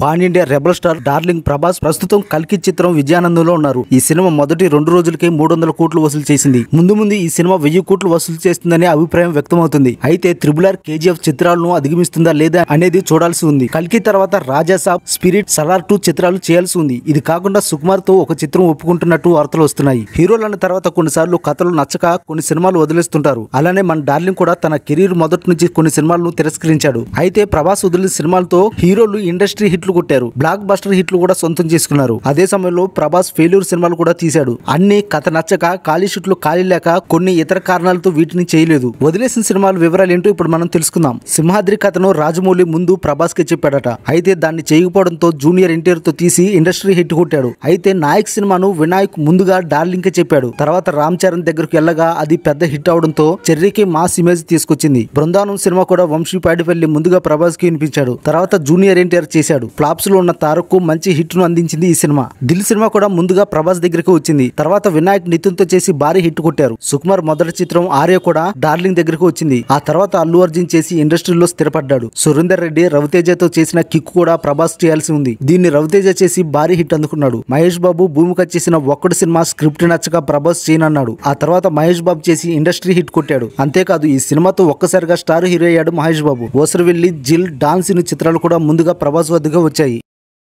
Pan India rebel star darling Prabhas ప్రస్తుతం కల్కి చిత్రం విజయానందంలో ఉన్నారు. ఈ సినిమా మొదటి 2 రోజులకే 300 కోట్లు వసూలు చేసింది. ముందు ఈ సినిమా 1000 కోట్లు వసూలు చేస్తుందనే అభిప్రాయం వ్యక్తమవుతుంది. అయితే త్రిబుల్ ఆర్, కేజీఎఫ్ చిత్రాలను అధిగమిస్తుందా లేదా అనేది చూడాల్సి ఉంది. కల్కి తర్వాత రాజాసాబ్, స్పిరిట్, సలార్ 2 చిత్రాలు చేయాల్సి ఉంది. ఇది కాకుండా సుకుమార్ తో ఒక చిత్రం ఒప్పుకుంటున్నట్టు వార్తలు వస్తున్నాయి. హీరోలన్న తర్వాత కొన్నిసార్లు కథలు నచ్చక కొన్ని సినిమాలు వదిలేస్తుంటారు. అలానే మన డార్లింగ్ కూడా తన కెరీర్ మొదటి నుంచి కొన్ని సినిమాలను తిరస్కరించాడు. అయితే ప్రభాస్ వదిలిన సినిమాలతో హీరోలు ఇండస్ట్రీ హిట్లు కొట్టారు. బ్లాక్ బస్టర్ హిట్లు కూడా సొంతం చేసుకున్నారు. అదే సమయంలో ప్రభాస్ ఫెయిల్యూర్ సినిమాలు కూడా తీశాడు. అన్ని కథ నచ్చక, ఖాళీ షూట్లు ఖాళీ లేక, కొన్ని ఇతర కారణాలతో వీటిని చేయలేదు. వదిలేసిన సినిమాల వివరాలు ఏంటో ఇప్పుడు మనం తెలుసుకుందాం. సింహాద్రి కథను రాజమౌళి ముందు ప్రభాస్ కి చెప్పాడట. అయితే దాన్ని చేయకపోవడంతో జూనియర్ ఎన్టీఆర్ తో తీసి ఇండస్ట్రీ హిట్ కొట్టాడు. అయితే నాయక్ సినిమాను వినాయక్ ముందుగా డార్లింగ్ కి చెప్పాడు. తర్వాత రామ్ చరణ్ దగ్గరకు వెళ్ళగా అది పెద్ద హిట్ అవడంతో చెర్రీకి మాస్ ఇమేజ్ తీసుకొచ్చింది. బృందావనం సినిమా కూడా వంశీ పాడిపల్లి ముందుగా ప్రభాస్ కి వినిపించాడు. తర్వాత జూనియర్ ఎన్టీఆర్ చేశాడు. ఫ్లాప్స్ లో ఉన్న తారక్ కు మంచి హిట్ ను అందించింది ఈ సినిమా. దిల్ సినిమా కూడా ముందుగా ప్రభాస్ దగ్గరికి వచ్చింది. తర్వాత వినాయక్ నితిన్ తో చేసి భారీ హిట్ కొట్టారు. సుకుమార్ మొదటి చిత్రం ఆర్య కూడా డార్లింగ్ దగ్గరకు వచ్చింది. ఆ తర్వాత అల్లు అర్జున్ చేసి ఇండస్ట్రీలో స్థిరపడ్డాడు. సురేందర్ రెడ్డి, రవితేజతో చేసిన కిక్ కూడా ప్రభాస్ చేయాల్సి ఉంది. దీన్ని రవితేజ చేసి భారీ హిట్ అందుకున్నాడు. మహేష్ బాబు భూమిక చేసిన ఒక్కడు సినిమా స్క్రిప్ట్ నచ్చక ప్రభాస్ చేయనన్నాడు. ఆ తర్వాత మహేష్ బాబు చేసి ఇండస్ట్రీ హిట్ కొట్టాడు. అంతేకాదు ఈ సినిమాతో ఒక్కసారిగా స్టార్ హీరో అయ్యాడు మహేష్ బాబు. ఓసరవెల్లి, జిల్, డాన్స్ చిత్రాలు కూడా ముందుగా ప్రభాస్ వద్దగా వచ్చాయి.